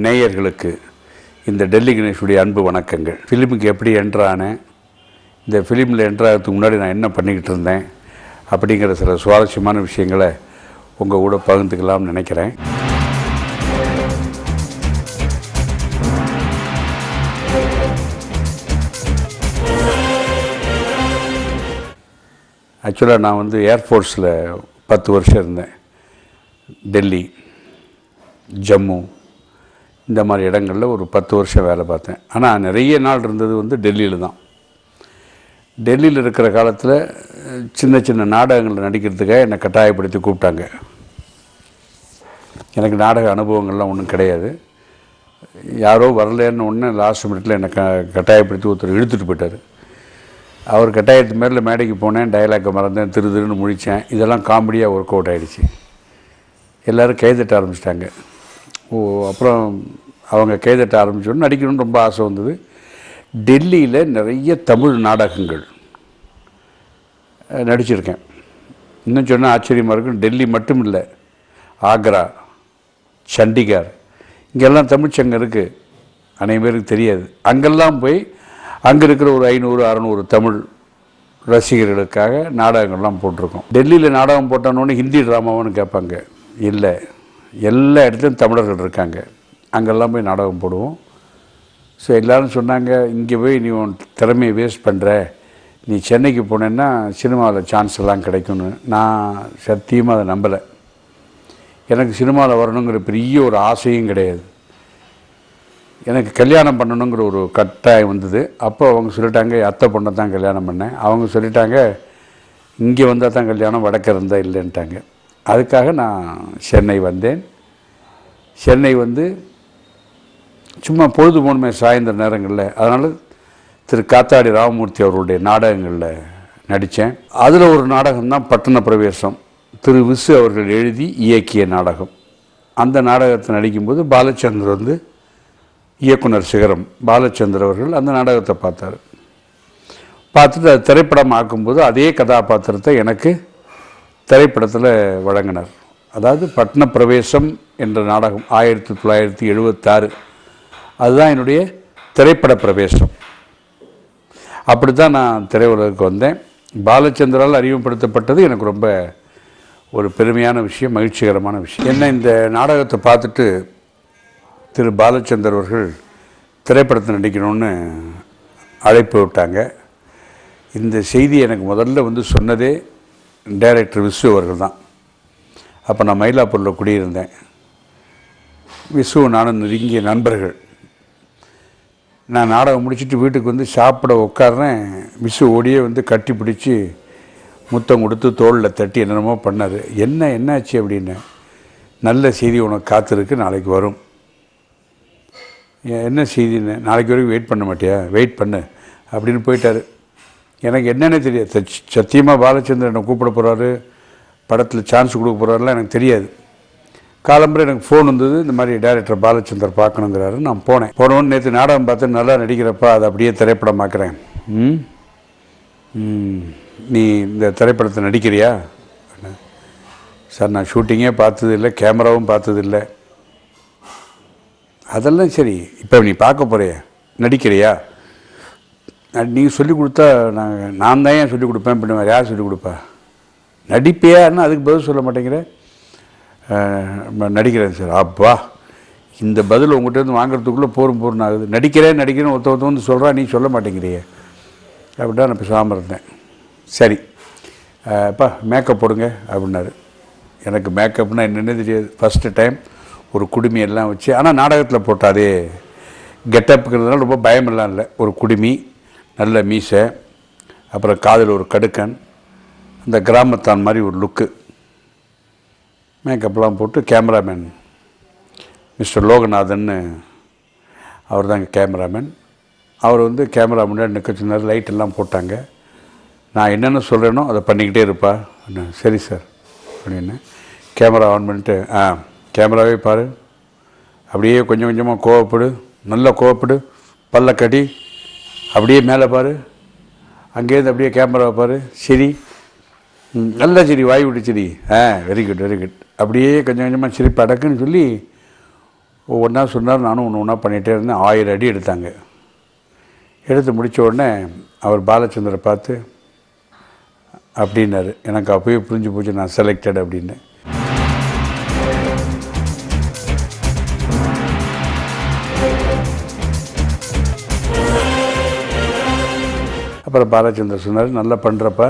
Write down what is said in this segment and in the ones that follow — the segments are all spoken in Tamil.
நேயர்களுக்கு இந்த டெல்லி கணேஷுடைய அன்பு வணக்கங்கள். ஃபிலிமுக்கு எப்படி என்ட்ரானேன், இந்த ஃபிலிமில் என்ட்ராகிறதுக்கு முன்னாடி நான் என்ன பண்ணிக்கிட்டு இருந்தேன் அப்படிங்கிற சில சுவாரஸ்யமான விஷயங்களை உங்கள் கூட பகிர்ந்துக்கலாம்னு நினைக்கிறேன். ஆக்சுவலாக நான் ஏர்ஃபோர்ஸில் 10 வருஷம் இருந்தேன். டெல்லி, ஜம்மு இந்த மாதிரி இடங்களில் ஒரு 10 வருஷம் வேலை பார்த்தேன். ஆனால் நிறைய நாள் இருந்தது டெல்லியில் தான். டெல்லியில் இருக்கிற காலத்தில் சின்ன சின்ன நாடகங்களில் நடிக்கிறதுக்காக என்னை கட்டாயப்படுத்தி கூப்பிட்டாங்க. எனக்கு நாடக அனுபவங்கள்லாம் ஒன்றும் கிடையாது. யாரோ வரலன்னு ஒன்று லாஸ்ட் மினிட்டில் என்னை கட்டாயப்படுத்தி ஒருத்தர் இழுத்துட்டு போயிட்டார். அவர் கட்டாயத்து மேலே மேடைக்கு போனேன், டயலாக்கை மறந்தேன், திருன்னு முழித்தேன். இதெல்லாம் காமெடியாக ஒர்க் அவுட் ஆகிடுச்சு. எல்லோரும் கைதட்ட ஆரம்பிச்சிட்டாங்க. அப்புறம் அவங்க கைதட்ட ஆரம்பிச்சோன்னு நடிக்கணும்னு ரொம்ப ஆசை வந்தது. டெல்லியில் நிறைய தமிழ் நாடகங்கள் நடிச்சிருக்கேன். இன்னும் சொன்னால் ஆச்சரியமாக இருக்கும், டெல்லி மட்டும் இல்லை, ஆக்ரா, சண்டிகார், இங்கெல்லாம் தமிழ்ச்சங்கம் இருக்குது. அனைவரும் பேருக்கு தெரியாது. அங்கெல்லாம் போய் அங்கே இருக்கிற ஒரு 500-600 தமிழ் ரசிகர்களுக்காக நாடகங்கள்லாம் போட்டிருக்கோம். டெல்லியில் நாடகம் போட்டோன்னு ஹிந்தி ட்ராமாவான்னு கேட்பாங்க. இல்லை, எல்லா இடத்துலையும் தமிழர்கள் இருக்காங்க. அங்கெல்லாம் போய் நாடகம் போடுவோம். ஸோ எல்லோரும் சொன்னாங்க, இங்கே போய் நீ உன் திறமையை வேஸ்ட் பண்ணுற, நீ சென்னைக்கு போனேன்னா சினிமாவில் சான்ஸ் எல்லாம் கிடைக்கும்னு. நான் சத்தியமாக அதை நம்பலை. எனக்கு சினிமாவில் வரணுங்கிற பெரிய ஒரு ஆசையும் கிடையாது. எனக்கு கல்யாணம் பண்ணணுங்கிற ஒரு கட்டாயம் வந்தது. அப்போ அவங்க சொல்லிட்டாங்க, அத்தை பொண்ணை தான் கல்யாணம் பண்ணேன். அவங்க சொல்லிட்டாங்க, இங்கே வந்தால் தான் கல்யாணம், வடக்க இருந்தால் இல்லைன்ட்டாங்க. அதுக்காக நான் சென்னை வந்தேன். சென்னை சும்மா பொழுது போகணுமே சாயந்தர நேரங்களில். அதனால் திரு காத்தாடி ராமமூர்த்தி அவருடைய நாடகங்களில் நடித்தேன். அதில் ஒரு நாடகம்தான் பட்டண பிரவேசம், திரு விசு அவர்கள் எழுதி இயக்கிய நாடகம். அந்த நாடகத்தை நடிக்கும்போது பாலச்சந்தர் இயக்குனர் சிகரம் பாலச்சந்தர் அவர்கள் அந்த நாடகத்தை பார்த்தார். பார்த்துட்டு அது திரைப்படம் ஆக்கும்போது அதே கதாபாத்திரத்தை எனக்கு திரைப்படத்தில் வழங்கினார். அதாவது பட்டண பிரவேசம் என்ற நாடகம் 1976, அதுதான் என்னுடைய திரைப்பட பிரவேசம். அப்படி தான் நான் திரையுலகுக்கு வந்தேன். பாலச்சந்தரால் அறிமுகப்படுத்தப்பட்டது எனக்கு ரொம்ப ஒரு பெருமையான விஷயம், மகிழ்ச்சிகரமான விஷயம். என்ன, இந்த நாடகத்தை பார்த்துட்டு திரு பாலச்சந்தர் அவர்கள் திரைப்படத்தை நடிக்கணும்னு அழைப்பு விட்டாங்க. இந்த செய்தி எனக்கு முதல்ல சொன்னதே டைரக்டர் விசு அவர்கள் தான். அப்போ நான் மயிலாப்பூரில் குடியிருந்தேன். விசு நானும் நெருங்கிய நண்பர்கள். நான் நாடகம் முடிச்சுட்டு வீட்டுக்கு சாப்பிட உட்கார்றேன். விசு ஓடியே கட்டி பிடிச்சி முத்தம் கொடுத்து தோளில் தட்டி என்னென்னமோ பண்ணார். என்னாச்சு அப்படின்னு. நல்ல செய்தி உனக்கு காத்திருக்கு, நாளைக்கு வரும். என்ன செய்தின்னு, நாளைக்கு வரைக்கும் வெயிட் பண்ண மாட்டியா, வெயிட் பண்ணு அப்படின்னு போயிட்டார். எனக்கு என்னென்ன தெரியாது. சத்தியமாக பாலச்சந்திரன் என்னை கூப்பிட போகிறாரு, படத்தில் சான்ஸ் கொடுக்க போகிறாருலாம் எனக்கு தெரியாது. காலம்பரை எனக்கு ஃபோன் வந்தது, இந்த மாதிரி டைரக்டர் பாலச்சந்தர் பார்க்கணுங்கிறாரு. நான் போனோன்னு நேற்று நாடகம் பார்த்து நல்லா நடிக்கிறப்பா, அதை அப்படியே திரைப்படமாக்குறேன். நீ இந்த திரைப்படத்தை நடிக்கிறியா? சார், நான் ஷூட்டிங்கே பார்த்ததில்லை, கேமராவும் பார்த்ததில்லை. அதெல்லாம் சரி, இப்போ நீ பார்க்க போறிய, நடிக்கிறியா? நீங்கள் சொல்லிக் கொடுத்தா நான் தான் ஏன் சொல்லிக் கொடுப்பேன், இப்போ வேறு யார் சொல்லிக் கொடுப்பா? நடிப்பையான்னு அதுக்கு பதில் சொல்ல மாட்டேங்கிற. நடிக்கிறேன் சார். அப்பா, இந்த பதில் உங்கள்கிட்ட வாங்குறதுக்குள்ளே போரும் ஆகுது. நடிக்கிறேன்னு ஒருத்த சொல்கிறா, நீ சொல்ல மாட்டேங்கிறிய அப்படின்னா நான் பேசாமல் இருந்தேன். சரி அப்பா, மேக்கப் போடுங்க அப்படின்னாரு. எனக்கு மேக்கப்னால் என்னென்ன தெரியாது. ஃபஸ்ட்டு டைம் ஒரு குடுமியெல்லாம் வச்சு, ஆனால் நாடகத்தில் போட்டாதே கெட்டப்புங்கிறதுனால ரொம்ப பயமெல்லாம் இல்லை. ஒரு குடுமி, நல்ல மீசை, அப்புறம் காதில் ஒரு கடுக்கன், அந்த கிராமத்தான் மாதிரி ஒரு லுக்கு, மேக்கப்லாம் போட்டு கேமராமேன் மிஸ்டர் லோகநாதன்னு அவர் தாங்க கேமராமேன். அவர் கேமரா முன்னாடி நிற்க சொன்னார். லைட்டெல்லாம் போட்டாங்க. நான் என்னென்ன சொல்கிறேனோ அதை பண்ணிக்கிட்டே இருப்பா. சரி சார் அப்படின்னு கேமரா ஆன் பண்ணிட்டு, கேமராவே பாரு, அப்படியே கொஞ்சம் கொஞ்சமாக கோவப்படு, நல்லா கோவப்படு, பல்ல கட்டி அப்படியே மேலே பாரு, அங்கேருந்து அப்படியே கேமராவை பாரு, சரி நல்லா சரி, வாய் விட்டு சரி, வெரி குட் வெரி குட், அப்படியே கொஞ்சம் கொஞ்சமாக சிரிப்பு அடக்குன்னு சொல்லி ஒவ்வொன்றா சொன்னார். நானும் ஒன்று ஒன்றா பண்ணிகிட்டே இருந்தேன். 1000 அடி எடுத்தாங்க. எடுத்து முடித்த உடனே அவர் பாலச்சந்தரை பார்த்து அப்படின்னாரு. எனக்கு அப்போயே புரிஞ்சு போச்சு, நான் செலக்டட் அப்படின்னு. அப்புறம் பாலச்சந்தர் சொன்னார், நல்லா பண்ணுறப்ப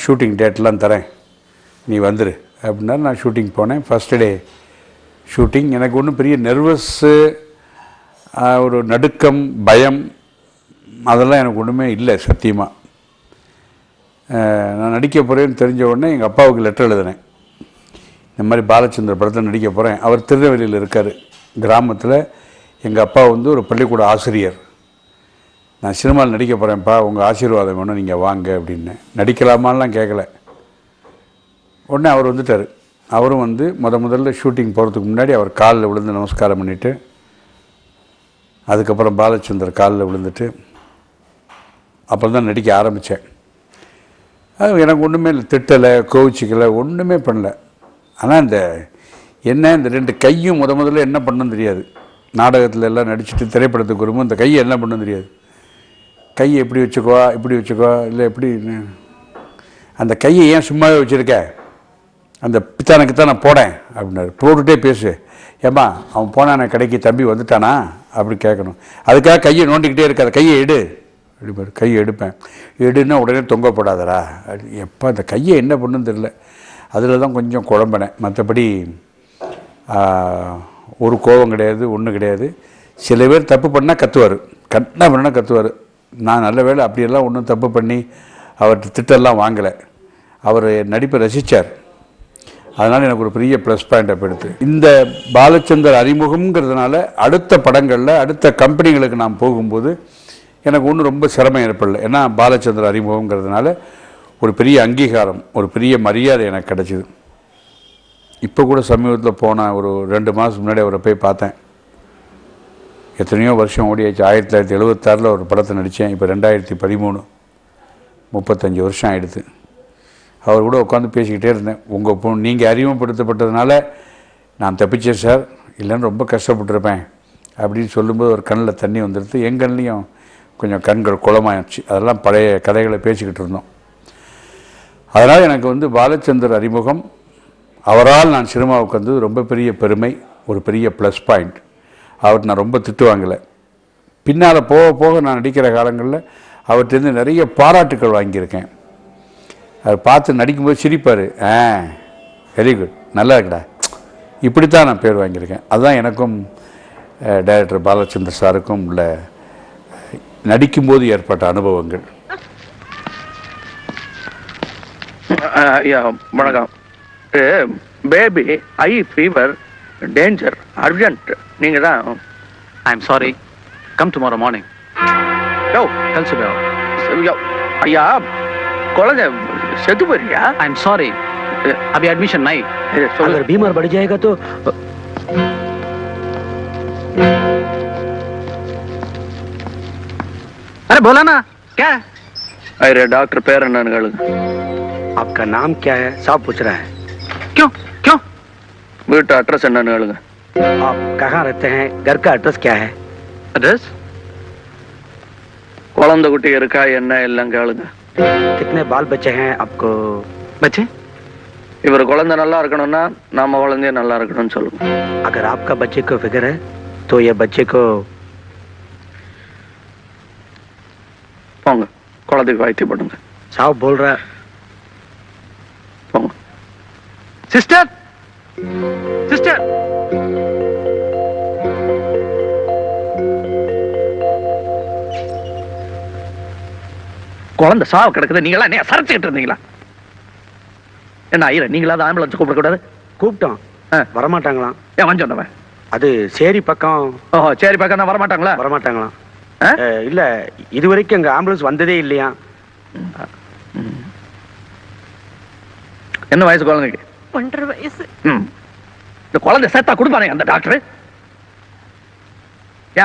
ஷூட்டிங் டேட்லாம் தரேன், நீ வந்துரு அப்படின்னாரு. நான் ஷூட்டிங் போனேன். First day shooting. எனக்கு ஒன்றும் பெரிய நர்வஸ்ஸு, ஒரு நடுக்கம், பயம் அதெல்லாம் எனக்கு ஒன்றுமே இல்லை சத்தியமாக. நான் நடிக்க போகிறேன்னு தெரிஞ்ச உடனே எங்கள் அப்பாவுக்கு லெட்டர் எழுதினேன். இந்த மாதிரி பாலச்சந்தர் படத்தில் நடிக்க போகிறேன். அவர் திருநெல்வேலியில் இருக்கார், கிராமத்தில். எங்கள் அப்பா வந்து ஒரு பள்ளிக்கூட ஆசிரியர். நான் சினிமாவில் நடிக்க போகிறேன்ப்பா, உங்கள் ஆசீர்வாதம் வேணும், நீங்கள் வாங்க அப்படின்னு. நடிக்கலாமான்லாம் கேட்கல. உடனே அவர் வந்துட்டார். அவரும் வந்து முதல்ல ஷூட்டிங் போகிறதுக்கு முன்னாடி அவர் காலில் விழுந்து நமஸ்காரம் பண்ணிவிட்டு, அதுக்கப்புறம் பாலச்சந்தர் காலில் விழுந்துட்டு அப்புறம் தான் நடிக்க ஆரம்பித்தேன். அது எனக்கு ஒன்றுமே இல்லை, திட்டலை, கோவிச்சிக்கலை, ஒன்றுமே பண்ணல. ஆனால் இந்த 2 கையும் முதல்ல என்ன பண்ணணும்னு தெரியாது. நாடகத்தில் எல்லாம் நடிச்சுட்டு திரைப்படத்துக்கு வரும்போது இந்த கையை என்ன பண்ணணும்னு தெரியாது. கையை எப்படி வச்சுக்குவா, இப்படி வச்சுக்குவா, இல்லை எப்படி, அந்த கையை ஏன் சும்மாவே வச்சுருக்க, அந்த பித்தானுக்கு தான் நான் போனேன் அப்படின்னாரு. போட்டுகிட்டே பேசு, ஏம்மா அவன் போனான கடைக்கு, தம்பி வந்துட்டானா அப்படி கேட்கணும். அதுக்காக கையை நோண்டிக்கிட்டே இருக்காத, கையை எடு அப்படிப்பாரு. கையை எடுப்பேன். எடுன்னா உடனே தொங்கப்படாதரா. எப்போ அந்த கையை என்ன பண்ணுன்னு தெரில. அதில் தான் கொஞ்சம் குழம்பினேன். மற்றபடி ஒரு கோபம் கிடையாது, ஒன்றும் கிடையாது. சில பேர் தப்பு பண்ணால் கத்துவார், கண்ணா பண்ணால் கத்துவார். நான் நல்ல வேளை அப்படியெல்லாம் ஒன்றும் தப்பு பண்ணி அவர்கிட்ட திட்டெல்லாம் வாங்கலை. அவர் நடிப்பை ரசித்தார். அதனால் எனக்கு ஒரு பெரிய ப்ளஸ் பாயிண்ட் அப்போ எடுத்து. இந்த பாலச்சந்தர் அறிமுகம்ங்கிறதுனால அடுத்த படங்களில் அடுத்த கம்பெனிகளுக்கு நான் போகும்போது எனக்கு ஒன்றும் ரொம்ப சிரமம் ஏற்படலை. ஏன்னா பாலச்சந்தர் அறிமுகங்கிறதுனால ஒரு பெரிய அங்கீகாரம், ஒரு பெரிய மரியாதை எனக்கு கிடச்சிது. இப்போ கூட சமீபத்தில் போன ஒரு 2 மாதத்துக்கு முன்னாடி அவரை போய் பார்த்தேன். எத்தனையோ வருஷம் ஓடியாச்சு. 1976 ஒரு படத்தை நடித்தேன். இப்போ 2013, 35 வருஷம் ஆகிடுது. அவர் கூட உட்காந்து பேசிக்கிட்டே இருந்தேன். நீங்கள் அறிமுகப்படுத்தப்பட்டதுனால நான் தப்பிச்சேன் சார், இல்லைன்னு ரொம்ப கஷ்டப்பட்டுருப்பேன் அப்படின்னு சொல்லும்போது ஒரு கண்ணில் தண்ணி வந்துடுது. என் கண்ணிலையும் கொஞ்சம் கண்கள் குளமாயிடுச்சு. அதெல்லாம் பழைய கதைகளை பேசிக்கிட்டு இருந்தோம். அதனால் எனக்கு வந்து பாலச்சந்தர் அறிமுகம், அவரால் நான் சினிமாவுக்கு வந்தது ரொம்ப பெரிய பெருமை, ஒரு பெரிய ப்ளஸ் பாயிண்ட். அவர் நான் ரொம்ப திட்டு வாங்கலை. பின்னால் போக போக நான் நடிக்கிற காலங்களில் அவர்கிட்டருந்து நிறைய பாராட்டுக்கள் வாங்கியிருக்கேன். அவர் பார்த்து நடிக்கும்போது சிரிப்பார், வெரி குட், நல்லா இருக்குடா, இப்படித்தான் நான் பேர் வாங்கியிருக்கேன். அதுதான் எனக்கும் டைரக்டர் பாலச்சந்தர் சாருக்கும் உள்ள நடிக்கும்போது ஏற்பட்ட அனுபவங்கள். வணக்கம். Baby, I fever, danger, urgent. நீங்கள் தான். I am sorry, come tomorrow morning. யோ कल सुबह आओ. ஐயா, குழந்தை செத்து போறியா? आई एम सॉरी, अभी एडमिशन नहीं. अगर बीमार बढ़ जाएगा तो अरे बोला ना क्या है? अरे डॉक्टर पैर अन्ना, आपका नाम क्या है साहब पूछ रहा है. क्यों क्यों? வீட்டு அட்ரஸ் என்னன்னு கேளுங்க. आप कहाँ रहते हैं? घर का एड्रेस क्या है? एड्रेस? குழந்தை குட்டி இருக்கா என்ன எல்லாம் கேளுங்க. कितने बाल बच्चे हैं आपको? बच्चे? இவர் குழந்தை நல்லா இருக்கணும்னா நாம குழந்தைய நல்லா இருக்கணும்னு சொல்லுங்க. अगर आपका बच्चे को फिक्र है तो ये बच्चे को போங்க, குழந்தைக்கு வைத்தியம் பண்ணுங்க. साहब बोल रहा. போங்க. Sister, sister. குழந்தை சாவு கிடக்குது, நீங்களா என்ன சரச்சிக்கிட்டு இருந்தீங்களா? என்ன ஐயா, நீங்களாவது ஆம்புலன்ஸ் கூப்பிடக்கூடாது? கூப்பிட்டோம், வரமாட்டாங்களாம். ஏன் வந்து சொன்னவன்? அது சேரி பக்கம். ஓஹோ, சரி பக்கம் தான் வரமாட்டாங்களா? வரமாட்டாங்களாம். இல்ல, இது வரைக்கும் எங்க ஆம்புலன்ஸ் வந்ததே இல்லையா. என்ன வயசு குழந்தைக்கு? 1.5 வயசு. இந்த குழந்தை சேர்த்தா கொடுப்பானே அந்த டாக்டர்.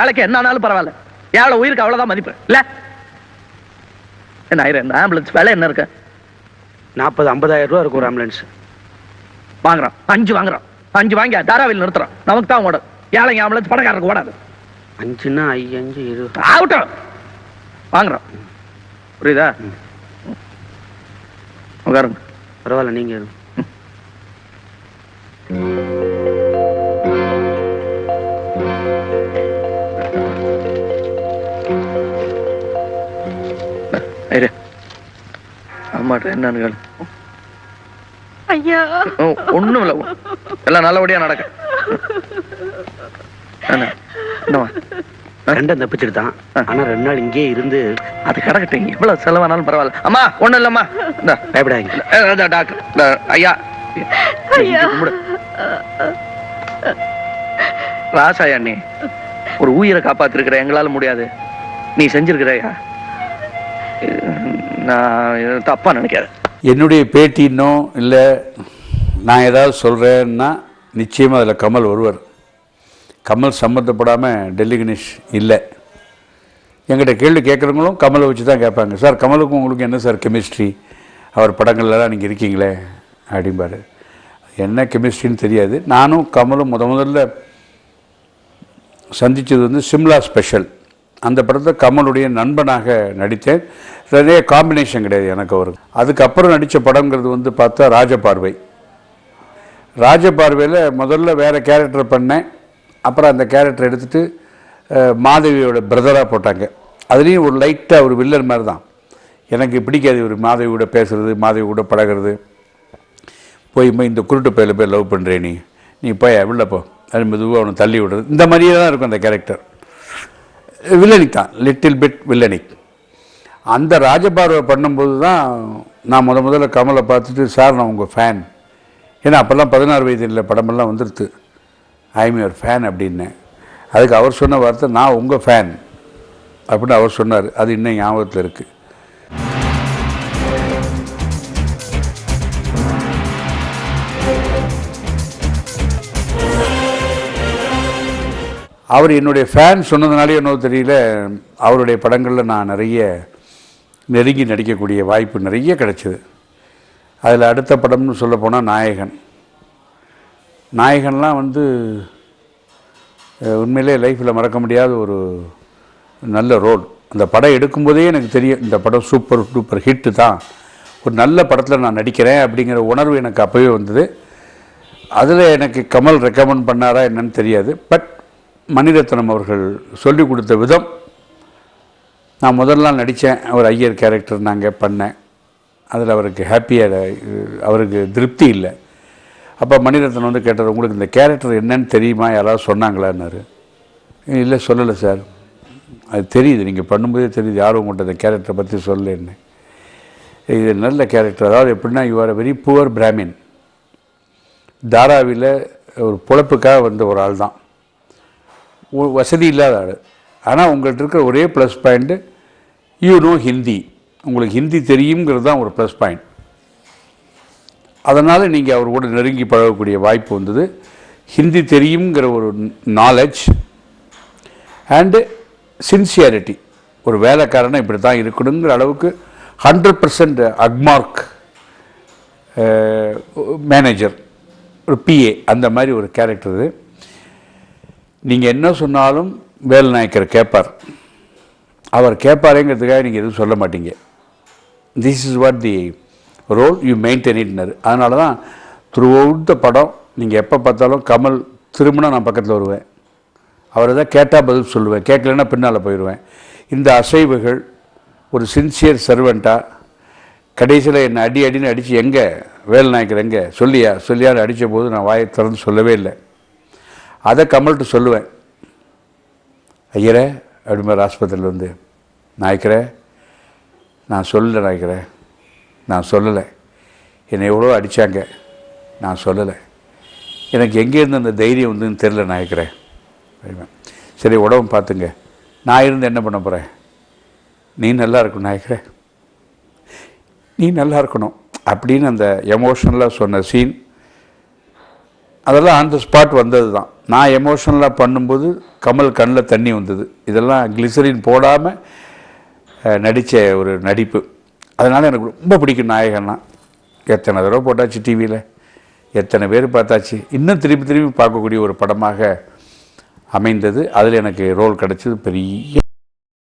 ஏழைக்கு என்ன ஆனாலும் பரவாயில்ல, ஏழை உயிருக்கு அவ்வளவுதான் மதிப்பு இல்ல. என்ன ஆயிரம் இந்த ஆம்புலன்ஸ் வேலை என்ன இருக்கு? 40-50 ஆயிரம் ரூபா இருக்கும் ஒரு ஆம்புலன்ஸ். வாங்குறோம், 5 வாங்குறோம். 5 வாங்கி தாராவில் நிறுத்துறோம். நமக்கு தான் ஓடும். ஏழைங்க ஆம்பளை பணக்காரருக்கு ஓடாது. 5ன்னா 5 20 ஆகட்டும், வாங்குறோம். புரியுதா? உட்காருங்க. பரவாயில்ல, நீங்க இரு. அம்மாட்ட என்னன்னு கேளு. ஐயா, ஒண்ணும் இல்ல, எல்லாம் நல்லபடியா நடக்க. என்னவா? ரெண்டும் தப்பிச்சுட்டான். ஆனா 2 நாள் இங்கே இருந்து அது கிடக்கட்டும், எவ்வளவு செலவானாலும் பரவாயில்ல. அம்மா ஒண்ணும் இல்லம்மா, பயப்படாதீங்க. டாக்டர் ஐயா, ஐயா. ராசாயா, நீ ஒரு உயிரை காப்பாத்திருக்கிற, எங்களால முடியாது. நீ செஞ்சிருக்கிறையா? நான் தப்பா நினைக்காத. என்னுடைய பேட்டின்னோ இல்லை நான் ஏதாவது சொல்கிறேன்னா நிச்சயமாக அதில் கமல் வருவார். கமல் சம்மந்தப்படாமல் டெல்லி கணேஷ் இல்லை. என்கிட்ட கேள்வி கேட்குறவங்களும் கமலை வச்சு தான் கேட்பாங்க. சார், கமலுக்கும் உங்களுக்கு என்ன சார் கெமிஸ்ட்ரி? அவர் படங்கள்லாம் நீங்கள் இருக்கீங்களே அப்படிம்பாரு. என்ன கெமிஸ்ட்ரின்னு தெரியாது. நானும் கமலும் முதல்ல சந்தித்தது வந்து சிம்லா ஸ்பெஷல். அந்த படத்தை கமலுடைய நண்பனாக நடித்தேன். நிறைய காம்பினேஷன் கிடையாது எனக்கு அவருக்கு. அதுக்கப்புறம் நடித்த படங்கிறது வந்து பார்த்தா ராஜபார்வை. ராஜபார்வையில் முதல்ல வேறு கேரக்டர் பண்ணேன். அப்புறம் அந்த கேரக்டர் எடுத்துகிட்டு மாதவியோட பிரதராக போட்டாங்க. அதுலேயும் ஒரு லைட்டாக ஒரு வில்லன் மாதிரி தான். எனக்கு பிடிக்காது ஒரு மாதவி கூட பேசுகிறது, மாதவி கூட பழகிறது. போய் இந்த குருட்டு பையில் போய் லவ் பண்ணுறே, நீ போய் உள்ளே போ, அது மெதுவாக அவனை தள்ளி விடுறது, இந்த மாதிரியே தான் இருக்கும் அந்த கேரக்டர். வில்லனிக் தான், லிட்டில் பிட் வில்லனிக். அந்த ராஜபார்வை பண்ணும்போது தான் நான் முதல்ல கமலை பார்த்துட்டு, சார் நான் உங்கள் ஃபேன், ஏன்னா அப்போல்லாம் 16 வயதில் படமெல்லாம் வந்துடுது, ஐஎம் யுவர் ஃபேன் அப்படின்னேன். அதுக்கு அவர் சொன்ன வார்த்தை, நான் உங்கள் ஃபேன் அப்படின்னு அவர் சொன்னார். அது இன்னும் ஞாபகத்தில் இருக்குது. அவர் என்னுடைய ஃபேன் சொன்னதுனாலே என்னவோ தெரியல, அவருடைய படங்களில் நான் நிறைய நெருங்கி நடிக்கக்கூடிய வாய்ப்பு நிறைய கிடைச்சிது. அதில் அடுத்த படம்னு சொல்ல போனால் நாயகன்லாம் வந்து உண்மையிலே லைஃப்பில் மறக்க முடியாத ஒரு நல்ல ரோல். அந்த படம் எடுக்கும்போதே எனக்கு தெரியும் இந்த படம் சூப்பர் டூப்பர் ஹிட்டு தான், ஒரு நல்ல படத்தில் நான் நடிக்கிறேன் அப்படிங்கிற உணர்வு எனக்கு அப்போவே வந்தது. அதில் எனக்கு கமல் ரெக்கமெண்ட் பண்ணாரா என்னன்னு தெரியாது. பட் மணிரத்னம் அவர்கள் சொல்லிக் கொடுத்த விதம், நான் முதல்ல நடித்தேன் ஒரு ஐயர் கேரக்டர் நாங்கள் பண்ணேன். அதில் அவருக்கு ஹாப்பியாக, அவருக்கு திருப்தி இல்லை. அப்போ மணிரத்னம் வந்து கேட்டார், உங்களுக்கு இந்த கேரக்டர் என்னன்னு தெரியுமா, யாராவது சொன்னாங்களான்னாரு. இல்லை சொல்லலை சார், அது தெரியுது, நீங்கள் பண்ணும்போதே தெரியுது, யாரும் உங்கள்கிட்ட இந்த கேரக்டரை பற்றி சொல்லலைன்னு. இது நல்ல கேரக்டர், அதாவது எப்படின்னா you are very poor Brahmin, தாராவியில் ஒரு பொழப்புக்காக வந்த ஒரு ஆள் தான், வசதி இல்லாத ஆள். ஆனால் உங்கள்கிட்ட இருக்கிற ஒரே plus point you know Hindi, உங்களுக்கு ஹிந்தி தெரியுங்கிறது தான் ஒரு ப்ளஸ் பாயிண்ட். அதனால் நீங்கள் அவர் கூட நெருங்கி பழகக்கூடிய வாய்ப்பு வந்தது. ஹிந்தி தெரியுங்கிற ஒரு நாலேஜ் அண்டு சின்சியாரிட்டி, ஒரு வேலைக்காரனை இப்படி தான் இருக்கணுங்கிற அளவுக்கு 100% அக்மார்க் மேனேஜர், ஒரு பிஏ, அந்த மாதிரி ஒரு கேரக்டர் இது. நீங்கள் என்ன சொன்னாலும் வேலுநாயக்கர் கேட்பார். அவர் கேட்பாருங்கிறதுக்காக நீங்கள் எதுவும் சொல்ல மாட்டீங்க. This is what the role you maintain இட்னர். அதனால தான் த்ரூ அவுட் த படம் நீங்கள் எப்போ பார்த்தாலும் கமல் திரும்பினா நான் பக்கத்தில் வருவேன், அவர் எதாவது கேட்டால் பதில் சொல்லுவேன், கேட்கலன்னா பின்னால் போயிடுவேன். இந்த அசைவுகள் ஒரு சின்சியர் சர்வெண்ட்டாக, கடைசியில் என்னை அடின்னு அடித்து எங்கே வேலுநாயக்கர் எங்கே சொல்லியான்னு அடித்த போது நான் வாயை திறந்து சொல்லவே இல்லை. அதை கமல்கிட்ட சொல்லுவேன், ஐயரே அப்படிமாரி ஆஸ்பத்திரியில் வந்து, நாயக்கரே நான் சொல்லலை, நாயக்கரே நான் சொல்லலை, என்னை எவ்வளோ அடித்தாங்க, நான் சொல்லலை, எனக்கு எங்கேருந்து அந்த தைரியம் வந்துன்னு தெரில நாயக்கரே. சரி உடம்பு பார்த்துங்க, நான் இருந்து என்ன பண்ண போகிறேன், நீ நல்லா இருக்கணும் நாயக்கரே, நீ நல்லா இருக்கணும் அப்படின்னு அந்த எமோஷனலாக சொன்ன சீன், அதெல்லாம் ஆன் த ஸ்பாட் வந்தது தான். நான் எமோஷனலாக பண்ணும்போது கமல் கண்ணில் தண்ணி வந்தது. இதெல்லாம் கிளிசரின் போடாமல் நடித்த ஒரு நடிப்பு. அதனால் எனக்கு ரொம்ப பிடிக்கும் நாயகன்னா. எத்தனை தடவை போட்டாச்சு டிவியில், எத்தனை பேர் பார்த்தாச்சு. இன்னும் திருப்பி திருப்பி பார்க்கக்கூடிய ஒரு படமாக அமைந்தது. அதில் எனக்கு ரோல் கிடைச்சது பெரிய